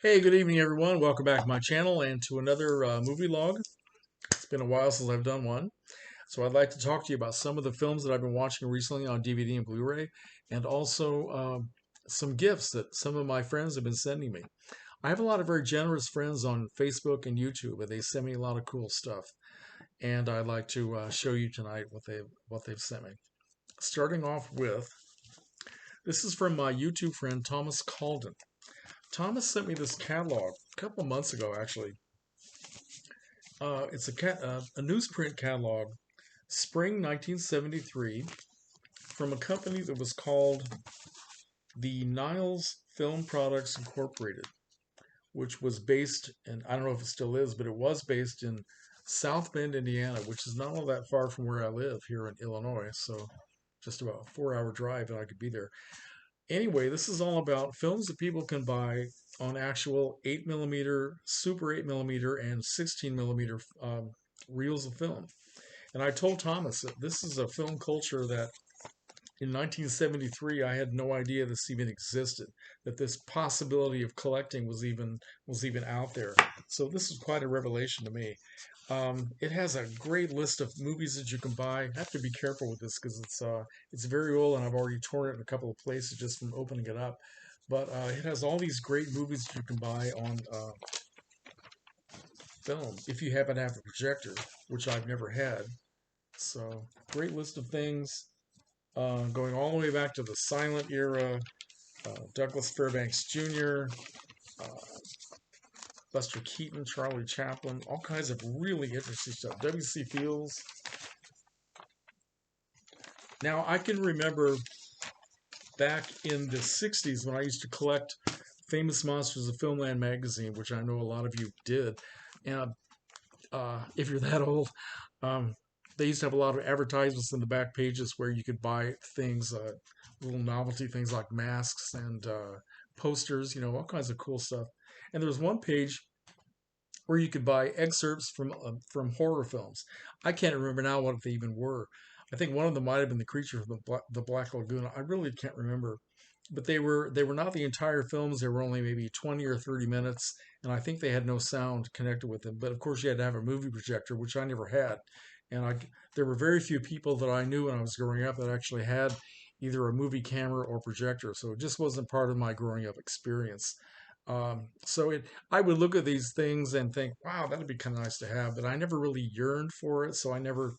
Hey, good evening, everyone. Welcome back to my channel and to another movie log. It's been a while since I've done one. So I'd like to talk to you about some of the films that I've been watching recently on DVD and Blu-ray, and also some gifts that some of my friends have been sending me. I have a lot of very generous friends on Facebook and YouTube, and they send me a lot of cool stuff. And I'd like to show you tonight what they've sent me. Starting off with, this is from my YouTube friend Thomas Calden. Thomas sent me this catalog a couple of months ago, actually. It's a newsprint catalog, spring 1973, from a company that was called the Niles Film Products Incorporated, which was based in, I don't know if it still is, but it was based in South Bend, Indiana, which is not all that far from where I live here in Illinois. So just about a 4 hour drive and I could be there. Anyway, this is all about films that people can buy on actual 8mm, Super 8mm, and 16mm reels of film. And I told Thomas that this is a film culture that in 1973 I had no idea this even existed, that this possibility of collecting was even out there. So this is quite a revelation to me. It has a great list of movies that you can buy. I have to be careful with this because it's very old and I've already torn it in a couple of places just from opening it up. But it has all these great movies that you can buy on film if you happen to have a projector, which I've never had. So great list of things going all the way back to the silent era. Douglas Fairbanks Jr., uh, Buster Keaton, Charlie Chaplin, all kinds of really interesting stuff. W.C. Fields. Now, I can remember back in the 60s when I used to collect Famous Monsters of Filmland magazine, which I know a lot of you did. And if you're that old, um, they used to have a lot of advertisements in the back pages where you could buy things, little novelty things like masks and posters, all kinds of cool stuff. And there was one page where you could buy excerpts from horror films. I can't remember now what they even were. I think one of them might have been the creature from the Black Lagoon. I really can't remember, but they were not the entire films. They were only maybe 20 or 30 minutes, and I think they had no sound connected with them. But of course, you had to have a movie projector, which I never had, and there were very few people that I knew when I was growing up that actually had either a movie camera or projector. So it just wasn't part of my growing up experience. I would look at these things and think, wow, that'd be kind of nice to have, but I never really yearned for it. So I never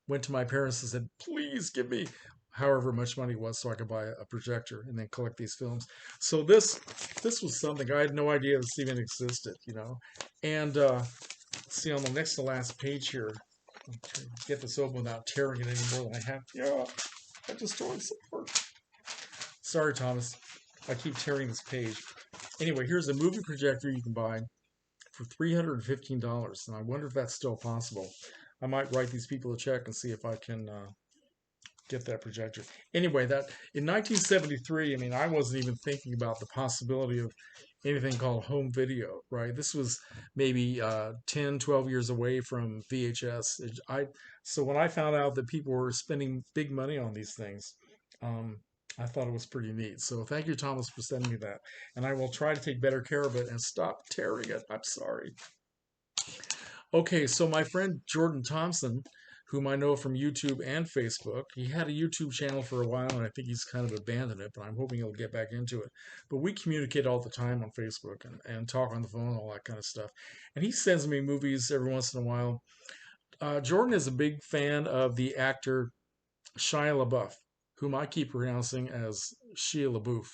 went to my parents and said, please give me however much money it was so I could buy a projector and then collect these films. So this was something I had no idea this even existed. And see on the next to last page here, get this open without tearing it any more than I have. Yeah, I just tore it so apart. Sorry, Thomas. I keep tearing this page. Anyway, here's a movie projector you can buy for $315, and I wonder if that's still possible. I might write these people a check and see if I can get that projector. Anyway, that in 1973, I mean, I wasn't even thinking about the possibility of anything called home video, right? This was maybe 10, 12 years away from VHS. So when I found out that people were spending big money on these things, um, I thought it was pretty neat. So thank you, Thomas, for sending me that. And I will try to take better care of it and stop tearing it. I'm sorry. Okay, so my friend Jordan Thompson, whom I know from YouTube and Facebook, he had a YouTube channel for a while and I think he's kind of abandoned it, but I'm hoping he'll get back into it. But we communicate all the time on Facebook and talk on the phone, all that kind of stuff. And he sends me movies every once in a while. Jordan is a big fan of the actor Shia LaBeouf, whom I keep pronouncing as Shia LaBeouf,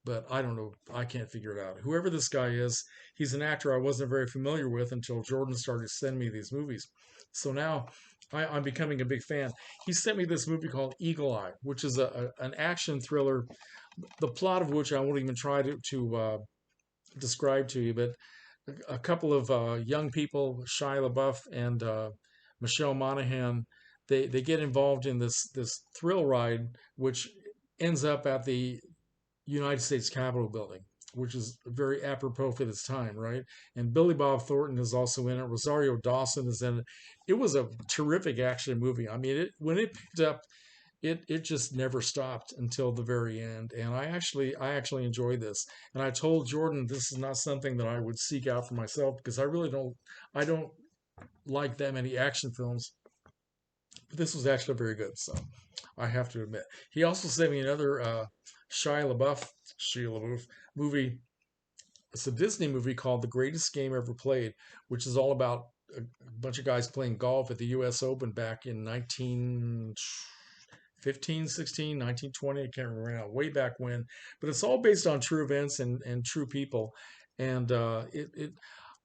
but I don't know. I can't figure it out. Whoever this guy is, he's an actor I wasn't very familiar with until Jordan started sending me these movies. So now I'm becoming a big fan. He sent me this movie called Eagle Eye, which is an action thriller, the plot of which I won't even try to describe to you, but a couple of young people, Shia LaBeouf and Michelle Monaghan, they get involved in this thrill ride, which ends up at the United States Capitol building, which is very apropos for this time, right? And Billy Bob Thornton is also in it. Rosario Dawson is in it. It was a terrific action movie. I mean, when it picked up it just never stopped until the very end. And I actually enjoy this. And I told Jordan this is not something that I would seek out for myself because I don't like that many action films. But this was actually very good, so I have to admit. He also sent me another Shia LaBeouf movie. It's a Disney movie called The Greatest Game Ever Played, which is all about a bunch of guys playing golf at the U.S. Open back in 1915, 16, 1920. I can't remember now, way back when. But it's all based on true events and true people. And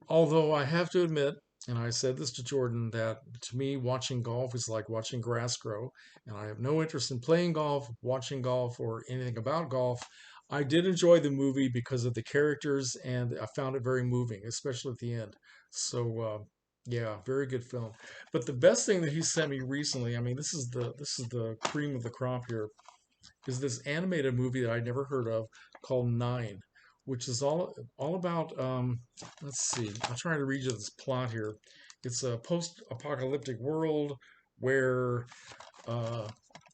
although I have to admit, and I said this to Jordan, that to me, watching golf is like watching grass grow. And I have no interest in playing golf, watching golf, or anything about golf. I did enjoy the movie because of the characters, and I found it very moving, especially at the end. So, yeah, very good film. But the best thing that he sent me recently, I mean, this is the cream of the crop here, is this animated movie that I'd never heard of called Nine, which is all about. Let's see. I'll try to read you this plot here. It's a post-apocalyptic world where uh,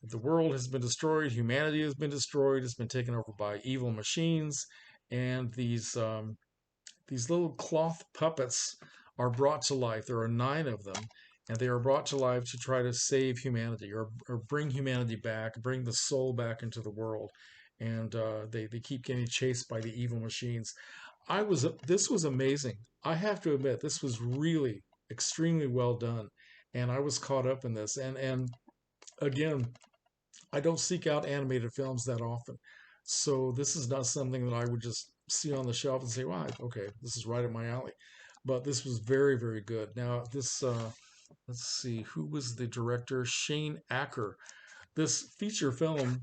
the world has been destroyed, humanity has been destroyed, it's been taken over by evil machines, and these little cloth puppets are brought to life. There are nine of them, and they are brought to life to try to save humanity or bring humanity back, bring the soul back into the world. And they keep getting chased by the evil machines. This was amazing. I have to admit, this was really extremely well done, and I was caught up in this. And again, I don't seek out animated films that often. So this is not something that I would just see on the shelf and say, wow, okay, this is right up my alley. But this was very, very good. Now, let's see, who was the director? Shane Acker. This feature film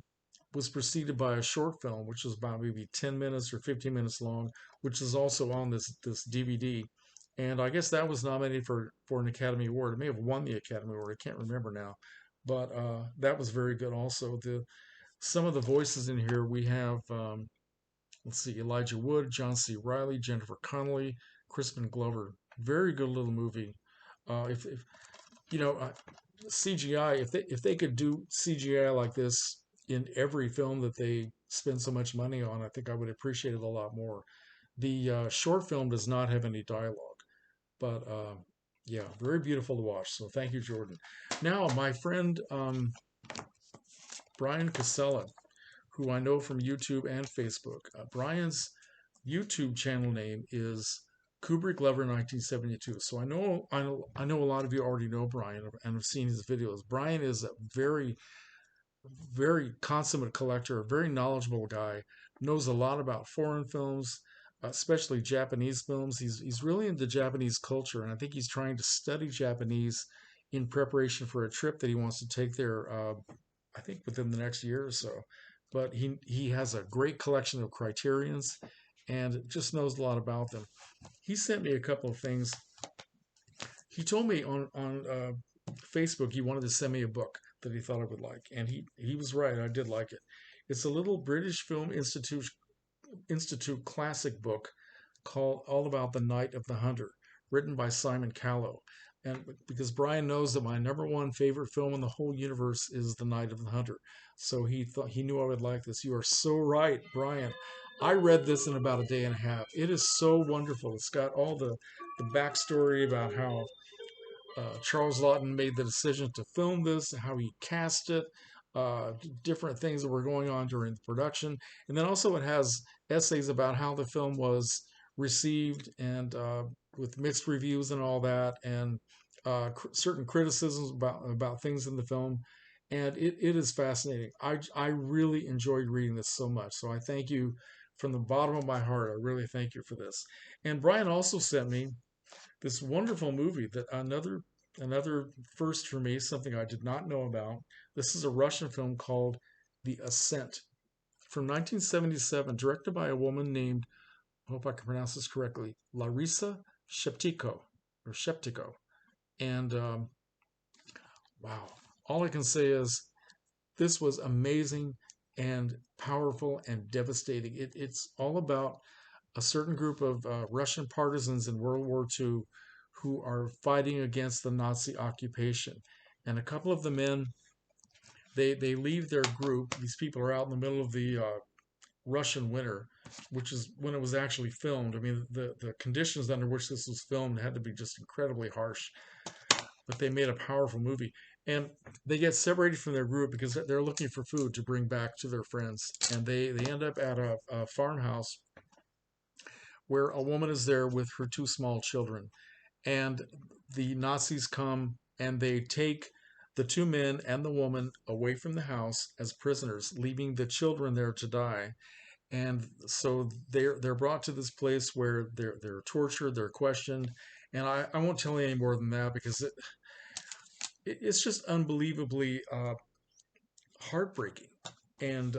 was preceded by a short film, which was about maybe 10 minutes or 15 minutes long, which is also on this DVD. And I guess that was nominated for an Academy Award. It may have won the Academy Award. I can't remember now, but that was very good. Also, the some of the voices in here we have. Let's see, Elijah Wood, John C. Riley, Jennifer Connelly, Crispin Glover. Very good little movie. If you know CGI, if they could do CGI like this in every film that they spend so much money on, I think I would appreciate it a lot more. The short film does not have any dialogue, but yeah, very beautiful to watch. So thank you, Jordan. Now, my friend Brian Casella, who I know from YouTube and Facebook. Brian's YouTube channel name is Kubrick Lover 1972. So I know a lot of you already know Brian and have seen his videos. Brian is a very very consummate collector, a very knowledgeable guy, knows a lot about foreign films, especially Japanese films. He's really into Japanese culture, and I think he's trying to study Japanese in preparation for a trip that he wants to take there. I think within the next year or so. But he has a great collection of criterions and just knows a lot about them. He sent me a couple of things. He told me on Facebook he wanted to send me a book that he thought I would like, and he was right. I did like it. It's a little British Film Institute classic book called All About the Night of the Hunter, written by Simon Callow. And because Brian knows that my number one favorite film in the whole universe is The Night of the Hunter, so he knew I would like this. You are so right, Brian. I read this in about a day and a half. It is so wonderful. It's got all the backstory about how Charles Lawton made the decision to film this, how he cast it, different things that were going on during the production. And then also it has essays about how the film was received and with mixed reviews and all that, and certain criticisms about things in the film. And it is fascinating. I really enjoyed reading this so much. So I thank you from the bottom of my heart. I really thank you for this. And Brian also sent me this wonderful movie that another first for me, something I did not know about. This is a Russian film called The Ascent from 1977, directed by a woman named, I hope I can pronounce this correctly, Larisa Sheptiko. And wow, all I can say is this was amazing and powerful and devastating. It's all about a certain group of Russian partisans in World War II who are fighting against the Nazi occupation. And a couple of the men They leave their group. These people are out in the middle of the Russian winter, which is when it was actually filmed. I mean, the conditions under which this was filmed had to be just incredibly harsh, but they made a powerful movie. And they get separated from their group because they're looking for food to bring back to their friends. And they end up at a farmhouse where a woman is there with her two small children. And the Nazis come and they take the two men and the woman away from the house as prisoners, leaving the children there to die. And so they're brought to this place where they're tortured, they're questioned, and I won't tell you any more than that because it's just unbelievably heartbreaking. And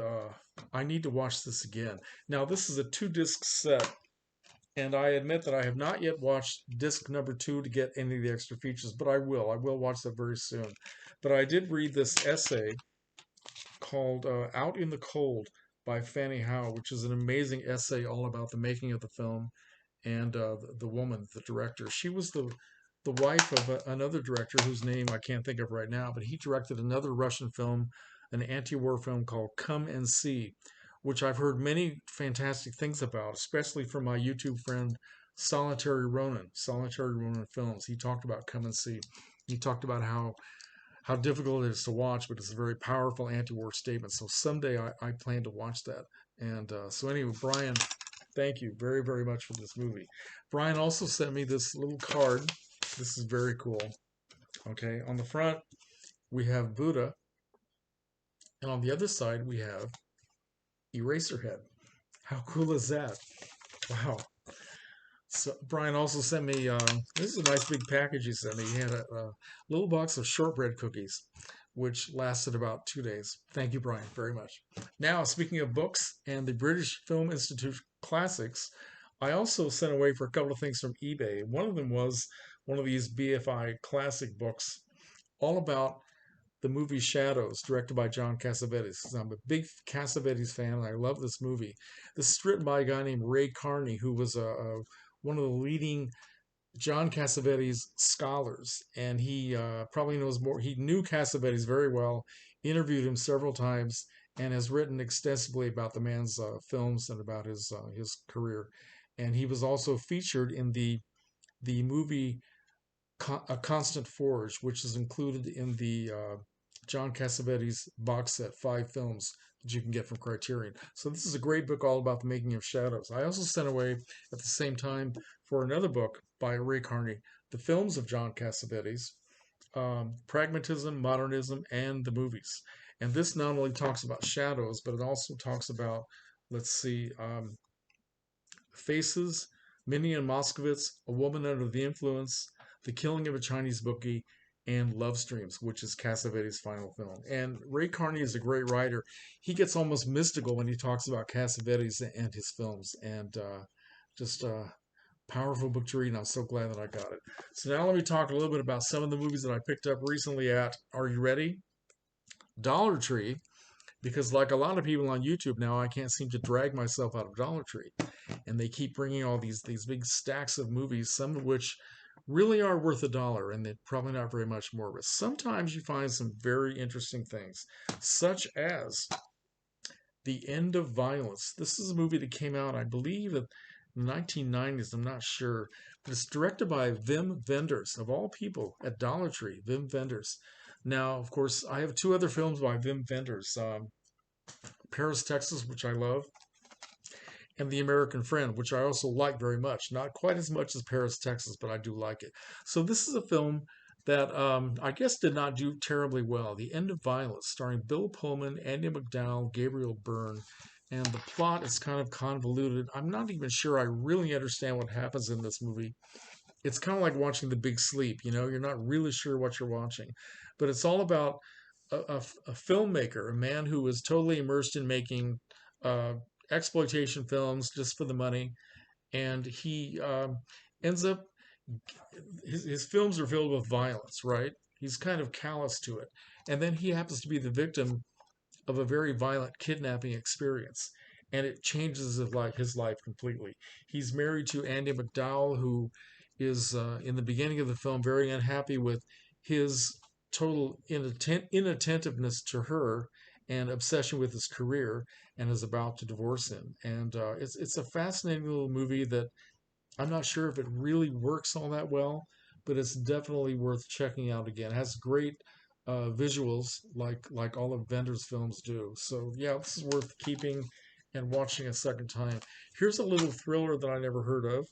I need to watch this again. Now this is a 2 disc set, and I admit that I have not yet watched disc number 2 to get any of the extra features, but I will. I will watch that very soon. But I did read this essay called Out in the Cold by Fanny Howe, which is an amazing essay all about the making of the film and the woman, the director. She was the wife of another director whose name I can't think of right now, but he directed another Russian film, an anti-war film called Come and See, which I've heard many fantastic things about, especially from my YouTube friend Solitary Ronin, Solitary Ronin Films. He talked about Come and See. He talked about how difficult it is to watch, but it's a very powerful anti-war statement. So someday I plan to watch that. And so anyway, Brian, thank you very, very much for this movie. Brian also sent me this little card. This is very cool. Okay, on the front we have Buddha, and on the other side we have Eraserhead. How cool is that? Wow. So Brian also sent me. This is a nice big package he sent me. He had a little box of shortbread cookies, which lasted about 2 days. Thank you, Brian, very much. Now, speaking of books and the British Film Institute classics, I also sent away for a couple of things from eBay. One of them was one of these BFI classic books, all about the movie Shadows, directed by John Cassavetes. I'm a big Cassavetes fan, and I love this movie. This is written by a guy named Ray Carney, who was one of the leading John Cassavetes scholars, and he probably knows more. He knew Cassavetes very well, interviewed him several times, and has written extensively about the man's films and about his career. And he was also featured in the movie A Constant Forge, which is included in the John Cassavetes box set, 5 films that you can get from Criterion. So this is a great book all about the making of Shadows. I also sent away at the same time for another book by Ray Carney, the films of John Cassavetes, Pragmatism, Modernism, and the movies. And this not only talks about Shadows, but it also talks about, let's see, Faces, Minnie and Moskowitz, A Woman Under the Influence, The Killing of a Chinese Bookie, and Love Streams, which is Cassavetes' final film. And Ray Carney is a great writer. He gets almost mystical when he talks about Cassavetes and his films, and just a powerful book to read, and I'm so glad that I got it. So now let me talk a little bit about some of the movies that I picked up recently at, are you ready? Dollar Tree, because like a lot of people on YouTube now, I can't seem to drag myself out of Dollar Tree. And they keep bringing all these big stacks of movies, some of which really are worth $1, and they're probably not very much more. But sometimes you find some very interesting things, such as The End of Violence. This is a movie that came out, I believe, in the 1990s. I'm not sure, but it's directed by Wim Wenders, of all people, at Dollar Tree. Wim Wenders. Now, of course, I have 2 other films by Wim Wenders. Paris, Texas, which I love, and The American Friend, which I also like very much. Not quite as much as Paris, Texas, but I do like it. So this is a film that I guess did not do terribly well. The End of Violence, starring Bill Pullman, Andy McDowell, Gabriel Byrne. And the plot is kind of convoluted. I'm not even sure I really understand what happens in this movie. It's kind of like watching The Big Sleep, you're not really sure what you're watching. But it's all about a filmmaker, a man who is totally immersed in making uh, exploitation films just for the money, and he ends up his films are filled with violence, right? He's kind of callous to it, and then he happens to be the victim of a very violent kidnapping experience, and it changes his life completely. He's married to Andy McDowell, who is in the beginning of the film very unhappy with his total inattentiveness to her and obsession with his career, and is about to divorce him. And it's a fascinating little movie that I'm not sure if it really works all that well, but it's definitely worth checking out again. It has great visuals, like all of Vender's films do. So yeah, this is worth keeping and watching a second time. Here's a little thriller that I never heard of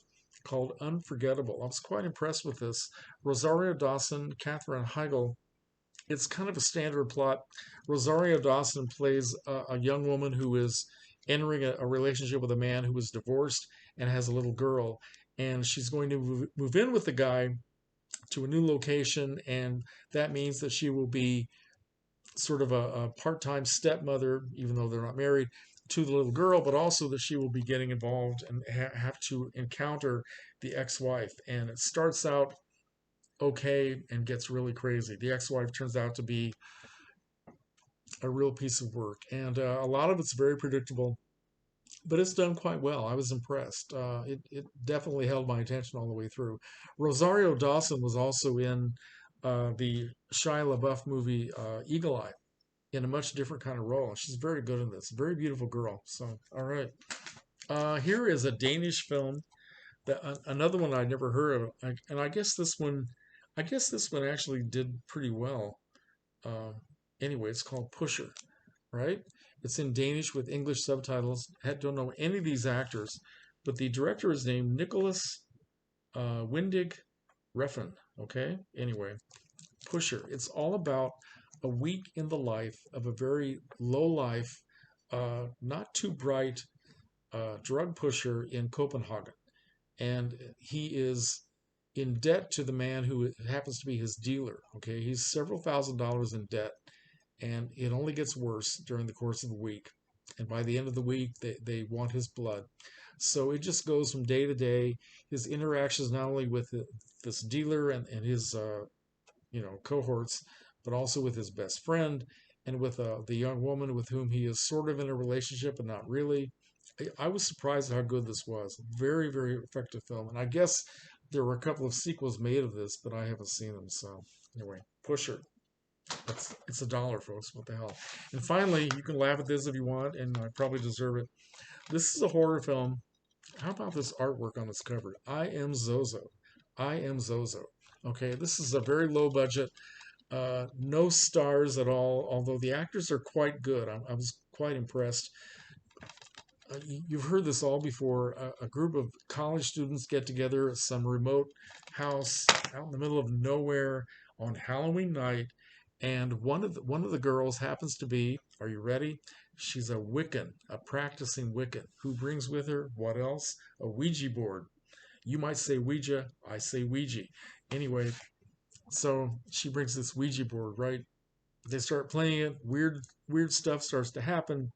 called Unforgettable. I was quite impressed with this. Rosario Dawson, Katherine Heigl. It's kind of a standard plot. Rosario Dawson plays a young woman who is entering a relationship with a man who is divorced and has a little girl. And she's going to move in with the guy to a new location, and that means that she will be sort of a part-time stepmother, even though they're not married, to the little girl, but also that she will be getting involved and have to encounter the ex-wife. And it starts out okay and gets really crazy. The ex-wife turns out to be a real piece of work, and a lot of it's very predictable, but it's done quite well. I was impressed. It definitely held my attention all the way through. Rosario Dawson was also in the Shia LaBeouf movie Eagle Eye in a much different kind of role. She's very good in this. Very beautiful girl. So, all right. Here is a Danish film that another one I never heard of, and I guess this one actually did pretty well. Uh, anyway, it's called Pusher, right? It's in Danish with English subtitles. I don't know any of these actors, but the director is named Nicholas Windig Refn. Okay, anyway, Pusher. It's all about a week in the life of a very low life, not too bright drug pusher in Copenhagen, and he is in debt to the man who happens to be his dealer. Okay, he's several $1,000s in debt, and it only gets worse during the course of the week. And by the end of the week, they want his blood. So it just goes from day to day. His interactions not only with this dealer and his cohorts, but also with his best friend and with the young woman with whom he is sort of in a relationship but not really. I was surprised at how good this was. Very, very effective film. And I guess there were a couple of sequels made of this, but I haven't seen them. So anyway, Pusher. It's $1, folks. What the hell? And finally, you can laugh at this if you want, and I probably deserve it. This is a horror film. How about this artwork on this cover? I Am Zozo. I Am Zozo. Okay, this is a very low budget, no stars at all, although the actors are quite good. I was quite impressed. You've heard this all before. A group of college students get together at some remote house out in the middle of nowhere on Halloween night, and one of the girls happens to be, are you ready? She's a Wiccan, a practicing Wiccan, who brings with her what else? A Ouija board. You might say Ouija, I say Ouija. Anyway, so she brings this Ouija board, right? They start playing it. Weird stuff starts to happen,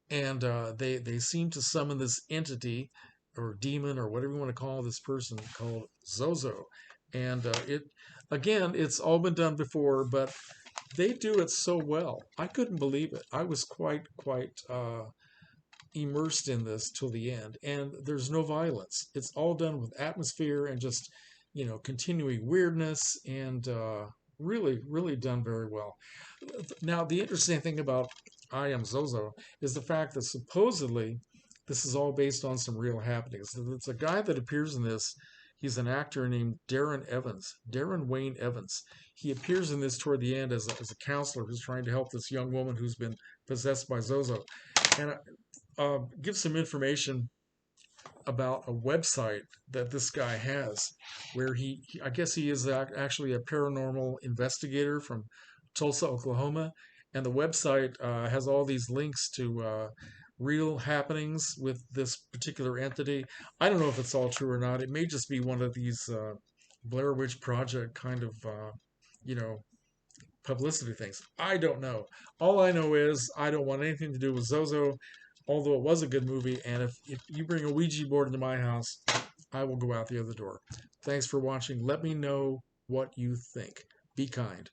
and they seem to summon this entity or demon or whatever you want to call this person called Zozo. And it again, it's all been done before, but they do it so well. I couldn't believe it. I was quite immersed in this till the end, and there's no violence. It's all done with atmosphere and just continuing weirdness, and really done very well. Now, the interesting thing about I Am Zozo is the fact that supposedly this is all based on some real happenings. It's a guy that appears in this. He's an actor named Darren Evans, Darren Wayne Evans. He appears in this toward the end as a counselor who's trying to help this young woman who's been possessed by Zozo. And give some information about a website that this guy has where I guess he is actually a paranormal investigator from Tulsa, Oklahoma. And the website has all these links to real happenings with this particular entity. I don't know if it's all true or not. It may just be one of these Blair Witch Project kind of, you know, publicity things. I don't know. All I know is I don't want anything to do with Zozo, although it was a good movie. And if you bring a Ouija board into my house, I will go out the other door. Thanks for watching. Let me know what you think. Be kind.